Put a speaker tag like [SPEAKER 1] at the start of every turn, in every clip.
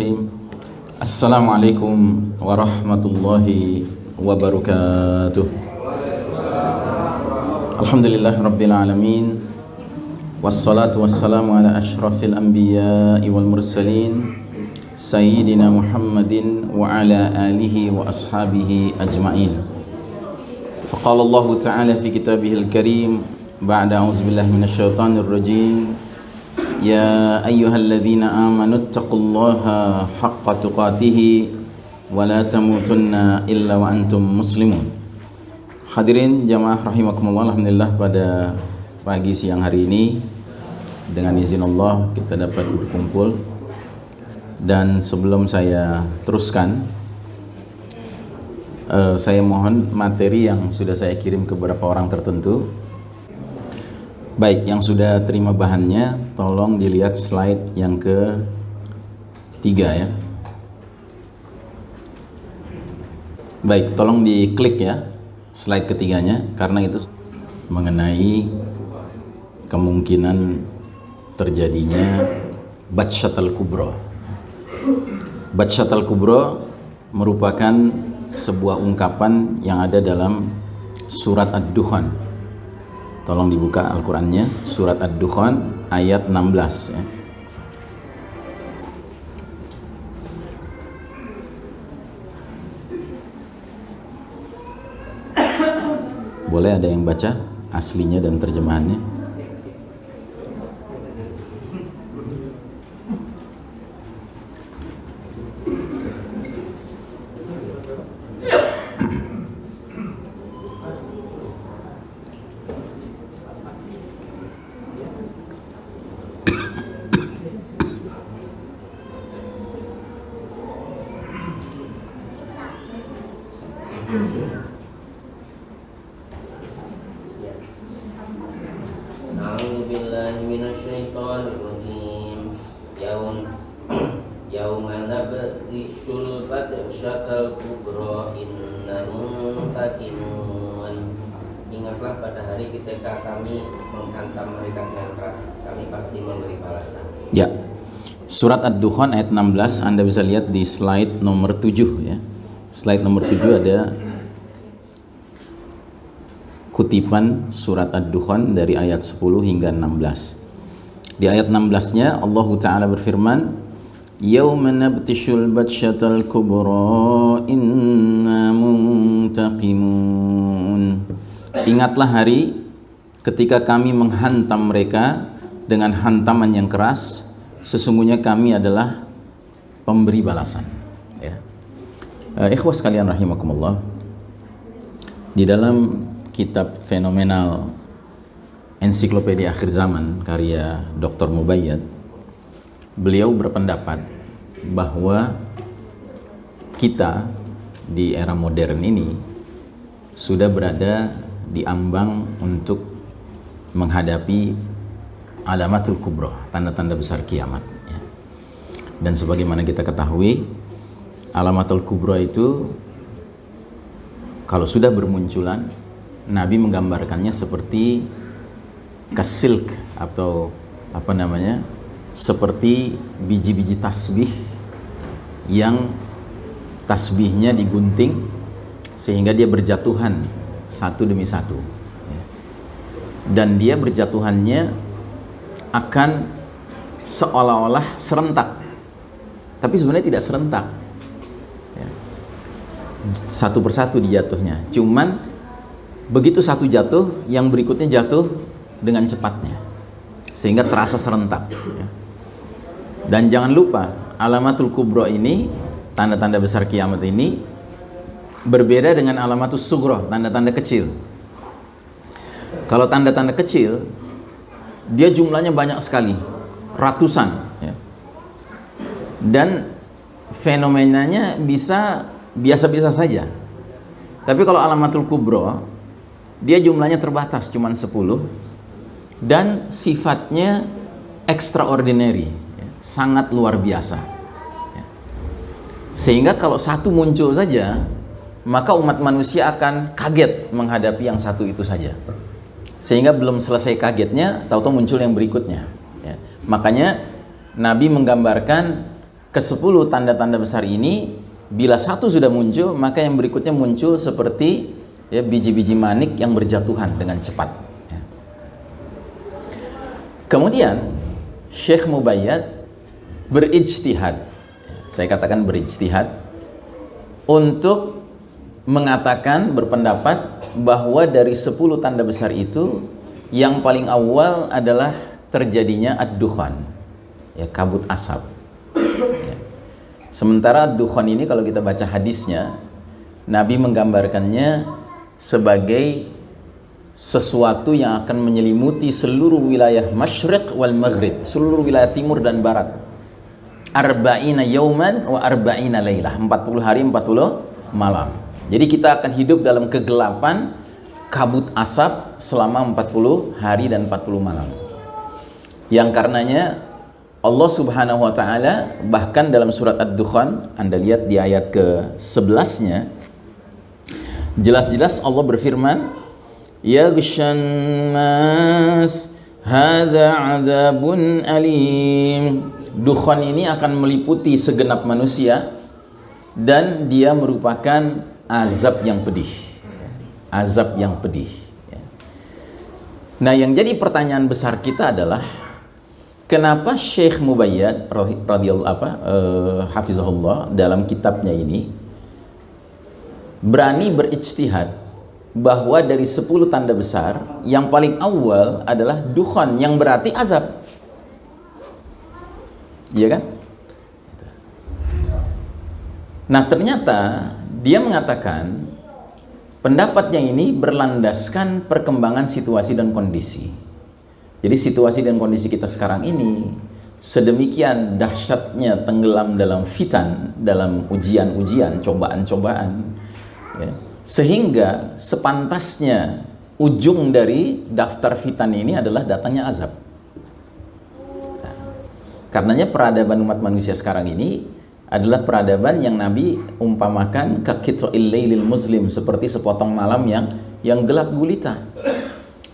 [SPEAKER 1] Bismillahirrahmanirrahim. Assalamualaikum warahmatullahi wabarakatuh. Alhamdulillahirabbil alamin. Wassalatu wassalamu ala asyrafil anbiya'i wal mursalin Sayyidina Muhammadin wa ala alihi wa ashabihi ajma'in. Faqala Allah Ta'ala fi kitabihil karim ba'da a'udzubillahi minasyaitonir rajim. Ya ayyuhalladzina amanu taqullaha haqqa tuqatih wa la tamutunna illa wa antum muslimun. Hadirin jamaah rahimakumullah, alhamdulillah pada pagi siang hari ini dengan izin Allah kita dapat berkumpul. Dan sebelum saya teruskan, saya mohon materi yang sudah saya kirim ke beberapa orang tertentu. Baik, yang sudah terima bahannya, tolong dilihat slide yang ketiga ya. Baik, tolong diklik ya slide ketiganya, karena itu mengenai kemungkinan terjadinya Batshatul Kubra. Batshatul Kubra merupakan sebuah ungkapan yang ada dalam surat Ad-Dukhan. Tolong dibuka Al-Qur'annya, surat Ad-Dukhan ayat 16 ya. Boleh ada yang baca aslinya dan terjemahannya?
[SPEAKER 2] Ingatlah pada hari ketika kami menghantam mereka dengan keras, kami pasti memberi balasan.
[SPEAKER 1] Ya, surat Ad-Dukhan ayat 16 Anda bisa lihat di slide nomor 7 ya. Slide nomor 7 ada kutipan surat Ad-Dukhan dari ayat 10 hingga 16. Di ayat 16-nya Allah Ta'ala berfirman, Yawma nabtishul batshatal kubra inna muntaqimun. Ingatlah hari ketika kami menghantam mereka dengan hantaman yang keras, sesungguhnya kami adalah pemberi balasan ya. Ikhwas sekalian rahimakumullah, di dalam kitab fenomenal Ensiklopedia Akhir Zaman karya Dr. Mubayyad, beliau berpendapat bahwa kita di era modern ini sudah berada di ambang untuk menghadapi alamatul kubra, tanda-tanda besar kiamat ya. Dan sebagaimana kita ketahui, alamatul kubra itu kalau sudah bermunculan, Nabi menggambarkannya seperti kasilk atau apa namanya, seperti biji-biji tasbih yang tasbihnya digunting sehingga dia berjatuhan satu demi satu ya. Dan dia berjatuhannya akan seolah-olah serentak, tapi sebenarnya tidak serentak ya. Satu persatu dijatuhnya, cuman begitu satu jatuh, yang berikutnya jatuh dengan cepatnya sehingga terasa serentak ya. Dan jangan lupa, alamatul kubra ini, tanda-tanda besar kiamat ini berbeda dengan alamatus sughra, tanda-tanda kecil. Kalau tanda-tanda kecil, dia jumlahnya banyak sekali, ratusan ya. Dan fenomenanya bisa biasa-biasa saja. Tapi kalau alamatul kubra, dia jumlahnya terbatas, cuma 10, dan sifatnya extraordinary ya, sangat luar biasa ya. Sehingga kalau satu muncul saja, maka umat manusia akan kaget menghadapi yang satu itu saja, sehingga belum selesai kagetnya tahu-tahu muncul yang berikutnya ya. Makanya Nabi menggambarkan ke-10 tanda-tanda besar ini, bila satu sudah muncul, maka yang berikutnya muncul seperti ya, biji-biji manik yang berjatuhan dengan cepat. Ya. Kemudian Syekh Mubayyad berijtihad, saya katakan berijtihad, untuk mengatakan, berpendapat bahwa dari 10 tanda besar itu, yang paling awal adalah terjadinya ad-dukhan, ya, kabut asap. Ya. Sementara ad-dukhan ini kalau kita baca hadisnya, Nabi menggambarkannya sebagai sesuatu yang akan menyelimuti seluruh wilayah Masyriq wal Maghrib, seluruh wilayah timur dan barat. Arba'ina yauman wa arba'ina laylah, 40 hari 40 malam. Jadi kita akan hidup dalam kegelapan kabut asap selama 40 hari dan 40 malam. Yang karenanya Allah Subhanahu wa taala bahkan dalam surat Ad-Dukhan, Anda lihat di ayat ke-11-nya, jelas-jelas Allah berfirman, yaghshan nas hadza 'adzabun alim. Dukhan ini akan meliputi segenap manusia dan dia merupakan azab yang pedih. Azab yang pedih. Nah, yang jadi pertanyaan besar kita adalah kenapa Syekh Mubayyad hafizahullah dalam kitabnya ini berani berijtihad bahwa dari 10 tanda besar yang paling awal adalah dukhan, yang berarti azab. Iya kan? Nah, ternyata dia mengatakan pendapatnya ini berlandaskan perkembangan situasi dan kondisi. Jadi situasi dan kondisi kita sekarang ini sedemikian dahsyatnya tenggelam dalam fitan, dalam ujian-ujian, cobaan-cobaan, ya, sehingga sepantasnya ujung dari daftar fitan ini adalah datangnya azab. Karenanya peradaban umat manusia sekarang ini adalah peradaban yang Nabi umpamakan kaqit'il lailil muslim, seperti sepotong malam yang gelap gulita.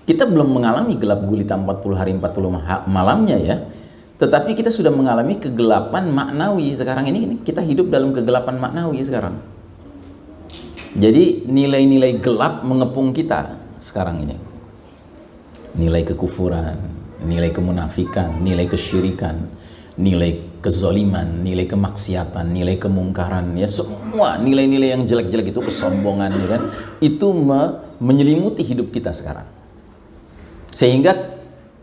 [SPEAKER 1] Kita belum mengalami gelap gulita 40 hari 40 malamnya ya, tetapi kita sudah mengalami kegelapan maknawi. Sekarang ini kita hidup dalam kegelapan maknawi sekarang. Jadi nilai-nilai gelap mengepung kita sekarang ini. Nilai kekufuran, nilai kemunafikan, nilai kesyirikan, nilai kezaliman, nilai kemaksiatan, nilai kemungkaran, ya, semua nilai-nilai yang jelek-jelek itu, kesombongan, ya kan, itu menyelimuti hidup kita sekarang. Sehingga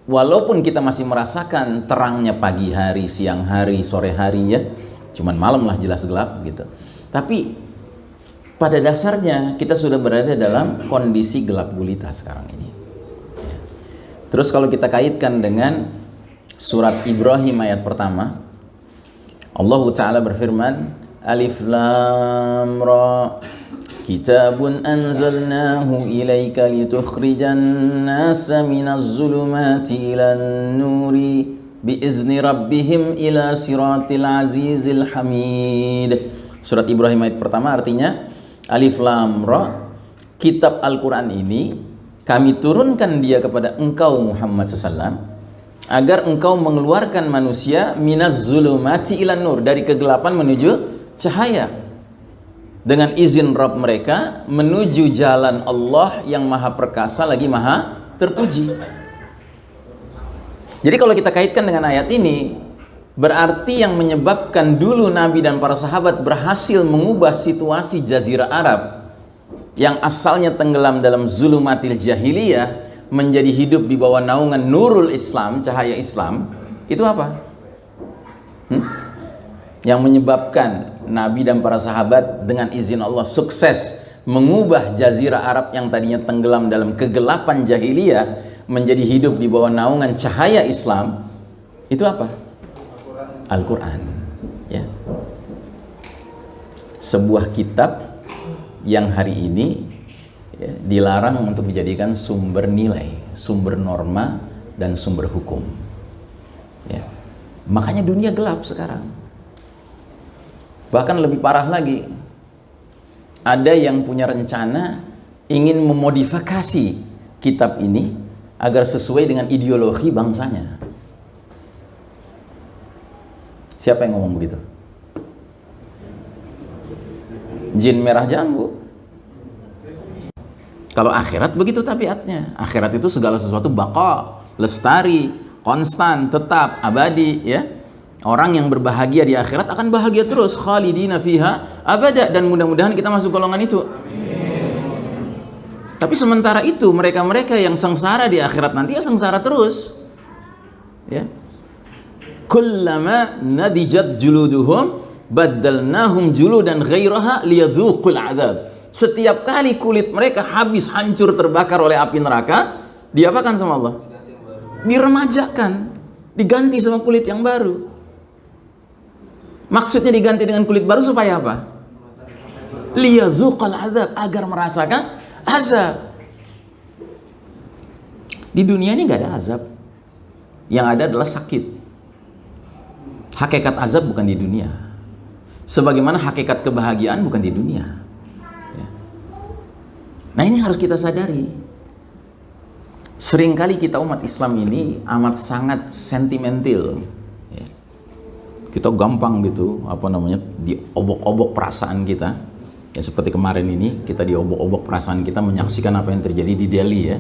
[SPEAKER 1] walaupun kita masih merasakan terangnya pagi hari, siang hari, sore hari, ya, cuman malam lah jelas gelap gitu. Tapi pada dasarnya kita sudah berada dalam kondisi gelap gulita sekarang ini. Terus kalau kita kaitkan dengan surat Ibrahim ayat pertama, Allah Ta'ala berfirman, Alif Lam Ra, Kitabun anzalnahu ilaika litukhrijan nasa minaz zulumati ilan nuri biizni rabbihim ila siratil azizil hamid. Surat Ibrahim ayat pertama artinya Alif Lam Ra, kitab Al-Quran ini kami turunkan dia kepada engkau Muhammad SAW agar engkau mengeluarkan manusia minaz zulumati ilan nur, dari kegelapan menuju cahaya, dengan izin Rabb mereka menuju jalan Allah yang maha perkasa lagi maha terpuji. Jadi kalau kita kaitkan dengan ayat ini, berarti yang menyebabkan dulu Nabi dan para sahabat berhasil mengubah situasi Jazirah Arab yang asalnya tenggelam dalam zulumatil jahiliyah menjadi hidup di bawah naungan nurul Islam, cahaya Islam, itu apa? Yang menyebabkan Nabi dan para sahabat dengan izin Allah sukses mengubah Jazirah Arab yang tadinya tenggelam dalam kegelapan jahiliyah menjadi hidup di bawah naungan cahaya Islam, itu apa? Al-Quran, ya. Sebuah kitab yang hari ini, ya, dilarang untuk dijadikan sumber nilai, sumber norma, dan sumber hukum. Ya. Makanya dunia gelap sekarang. Bahkan lebih parah lagi, ada yang punya rencana ingin memodifikasi kitab ini agar sesuai dengan ideologi bangsanya. Siapa yang ngomong begitu? jin merah jambu. Kalau akhirat begitu tabiatnya. Akhirat itu segala sesuatu baqa, lestari, konstan, tetap, abadi, ya. Orang yang berbahagia di akhirat akan bahagia terus, khalidina fiha abada, dan mudah-mudahan kita masuk golongan itu. Tapi sementara itu mereka-mereka yang sengsara di akhirat nanti ya sengsara terus. Ya. Kullama nadijat juluduhum baddalnahum juludan ghairaha liyadzuqul adzab. Setiap kali kulit mereka habis hancur terbakar oleh api neraka, diapakan sama Allah? Diremajakan, diganti sama kulit yang baru. Maksudnya diganti dengan kulit baru supaya apa? Liyadzuqul adzab, agar merasakan azab. Di dunia ini nggak ada azab. Yang ada adalah sakit. Hakikat azab bukan di dunia. Sebagaimana hakikat kebahagiaan bukan di dunia. Ya. Nah, ini harus kita sadari. Seringkali kita umat Islam ini amat sangat sentimental. Ya. Kita gampang gitu, diobok-obok perasaan kita. Ya, seperti kemarin ini kita diobok-obok perasaan kita menyaksikan apa yang terjadi di Delhi, ya.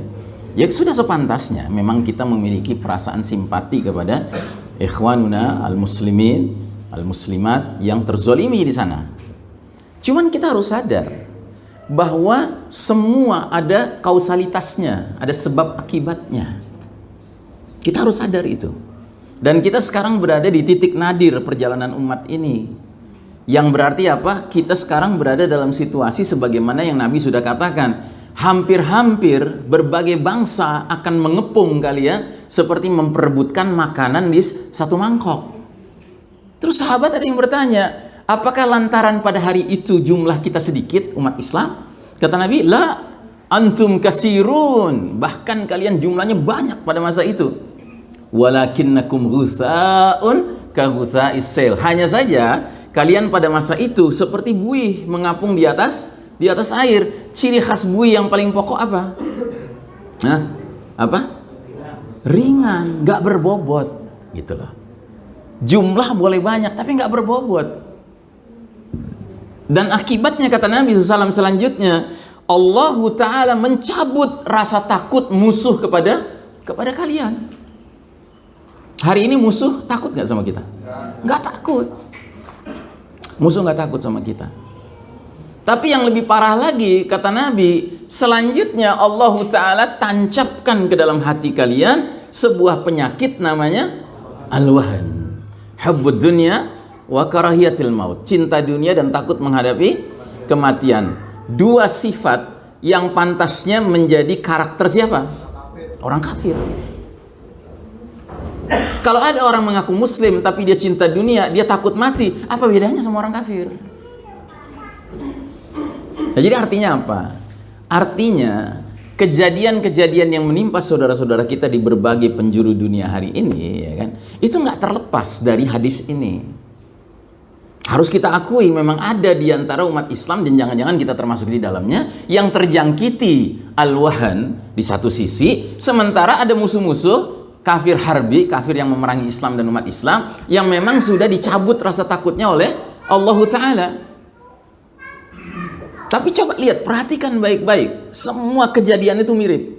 [SPEAKER 1] Ya sudah sepantasnya memang kita memiliki perasaan simpati kepada ikhwanuna al-muslimin, al-muslimat yang terzolimi di sana. Cuman kita harus sadar bahwa semua ada kausalitasnya, ada sebab akibatnya. Kita harus sadar itu. Dan kita sekarang berada di titik nadir perjalanan umat ini. Yang berarti apa? Kita sekarang berada dalam situasi sebagaimana yang Nabi sudah katakan, hampir-hampir berbagai bangsa akan mengepung kalian seperti memperebutkan makanan di satu mangkok. Terus sahabat ada yang bertanya, apakah lantaran pada hari itu jumlah kita sedikit umat Islam? Kata Nabi, la, antum kasirun, bahkan kalian jumlahnya banyak pada masa itu. Walakinnakum ghutha'un ka ghutha'is sail. Hanya saja kalian pada masa itu seperti buih mengapung di atas air. Ciri khas buih yang paling pokok apa? Nah, apa? Ringan, nggak berbobot, gitu loh. Jumlah boleh banyak, tapi nggak berbobot. Dan akibatnya kata Nabi SAW selanjutnya, Allah Ta'ala mencabut rasa takut musuh kepada kalian. Hari ini musuh takut nggak sama kita? Nggak takut. Musuh nggak takut sama kita. Tapi yang lebih parah lagi, kata Nabi, selanjutnya Allah Ta'ala tancapkan ke dalam hati kalian sebuah penyakit namanya al-wahan, hubbud dunya wa karahiyatil maut, cinta dunia dan takut menghadapi kematian. Dua sifat yang pantasnya menjadi karakter siapa? Orang kafir. Kalau ada orang mengaku muslim tapi dia cinta dunia, dia takut mati, apa bedanya sama orang kafir? Nah, jadi artinya apa? Artinya kejadian-kejadian yang menimpa saudara-saudara kita di berbagai penjuru dunia hari ini, ya kan, itu nggak terlepas dari hadis ini. Harus kita akui memang ada di antara umat Islam, dan jangan-jangan kita termasuk di dalamnya, yang terjangkiti al-wahan di satu sisi, sementara ada musuh-musuh kafir harbi, kafir yang memerangi Islam dan umat Islam, yang memang sudah dicabut rasa takutnya oleh Allah Ta'ala. Tapi coba lihat, perhatikan baik-baik, semua kejadian itu mirip.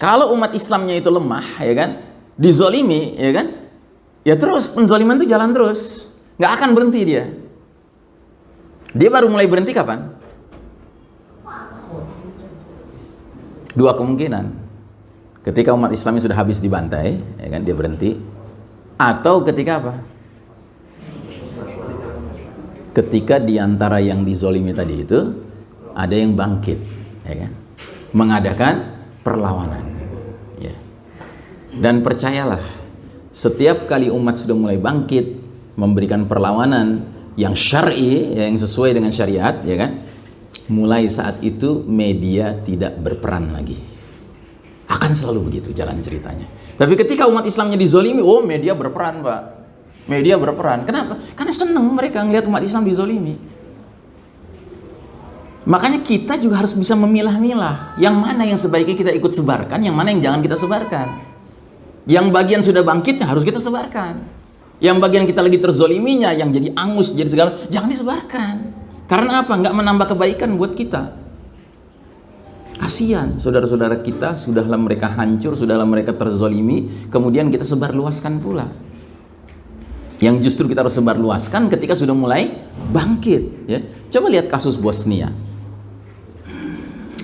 [SPEAKER 1] Kalau umat Islamnya itu lemah, ya kan, dizolimi, ya kan, ya terus penzoliman itu jalan terus, nggak akan berhenti dia. Dia baru mulai berhenti kapan? Dua kemungkinan. Ketika umat Islamnya sudah habis dibantai, ya kan, dia berhenti. Atau ketika apa? Ketika diantara yang dizolimi tadi itu ada yang bangkit, ya kan, mengadakan perlawanan, ya. Dan percayalah, setiap kali umat sudah mulai bangkit memberikan perlawanan yang syar'i, yang sesuai dengan syariat, ya kan, mulai saat itu media tidak berperan lagi. Akan selalu begitu jalan ceritanya. Tapi ketika umat Islamnya dizolimi, oh media berperan, Pak. Media berperan. Kenapa? Karena senang mereka ngelihat umat Islam dizolimi. Makanya kita juga harus bisa memilah-milah yang mana yang sebaiknya kita ikut sebarkan, yang mana yang jangan kita sebarkan. Yang bagian sudah bangkitnya harus kita sebarkan. Yang bagian kita lagi terzoliminya, yang jadi angus, jadi segala, jangan disebarkan. Karena apa? Nggak menambah kebaikan buat kita. Kasihan saudara-saudara kita, sudahlah mereka hancur, sudahlah mereka terzolimi, kemudian kita sebarluaskan pula. Yang justru kita harus sebarluaskan ketika sudah mulai bangkit. Ya. Coba lihat kasus Bosnia.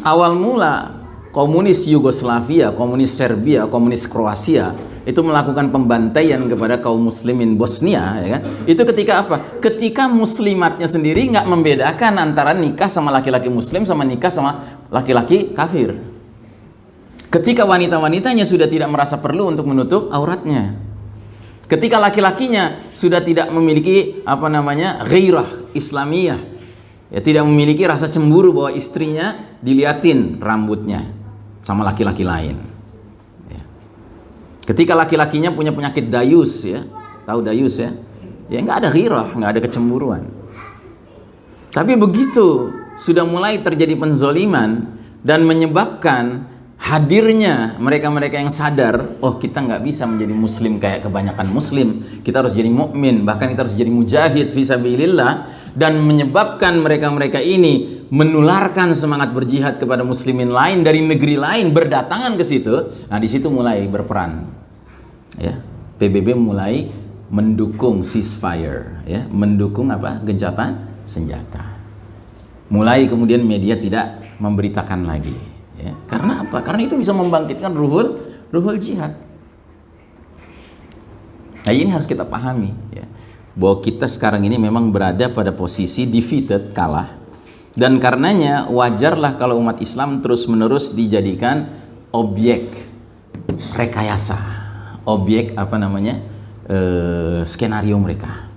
[SPEAKER 1] Awal mula komunis Yugoslavia, komunis Serbia, komunis Kroasia itu melakukan pembantaian kepada kaum muslimin Bosnia, ya kan? Itu ketika apa? Ketika muslimatnya sendiri nggak membedakan antara nikah sama laki-laki muslim sama nikah sama laki-laki kafir. Ketika wanita-wanitanya sudah tidak merasa perlu untuk menutup auratnya. Ketika laki-lakinya sudah tidak memiliki ghairah islamiyah, ya, tidak memiliki rasa cemburu bahwa istrinya diliatin rambutnya sama laki-laki lain. Ya. Ketika laki-lakinya punya penyakit dayus, ya, tahu dayus ya, ya nggak ada ghairah, nggak ada kecemburuan. Tapi begitu sudah mulai terjadi penzoliman dan menyebabkan hadirnya mereka-mereka yang sadar, oh kita nggak bisa menjadi muslim kayak kebanyakan muslim, kita harus jadi mukmin, bahkan kita harus jadi mujahid fisabilillah, dan menyebabkan mereka-mereka ini menularkan semangat berjihad kepada muslimin lain dari negeri lain berdatangan ke situ. Nah di situ mulai berperan, ya, PBB mulai mendukung ceasefire, ya, mendukung gencatan senjata. Mulai kemudian media tidak memberitakan lagi. Ya, karena apa? Karena itu bisa membangkitkan ruhul jihad. Nah ini harus kita pahami, ya, bahwa kita sekarang ini memang berada pada posisi defeated, kalah, dan karenanya wajarlah kalau umat Islam terus-menerus dijadikan objek rekayasa, objek skenario mereka,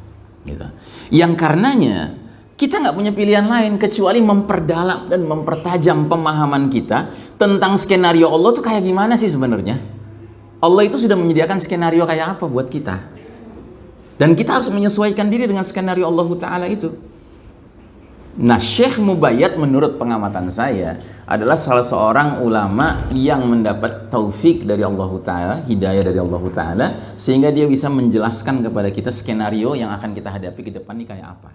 [SPEAKER 1] gitu. Yang karenanya kita nggak punya pilihan lain kecuali memperdalam dan mempertajam pemahaman kita tentang skenario Allah itu kayak gimana sih sebenarnya. Allah itu sudah menyediakan skenario kayak apa buat kita. Dan kita harus menyesuaikan diri dengan skenario Allah Ta'ala itu. Nah, Syekh Mubayyad menurut pengamatan saya adalah salah seorang ulama yang mendapat taufik dari Allah Ta'ala, hidayah dari Allah Ta'ala, sehingga dia bisa menjelaskan kepada kita skenario yang akan kita hadapi ke depan ini kayak apa.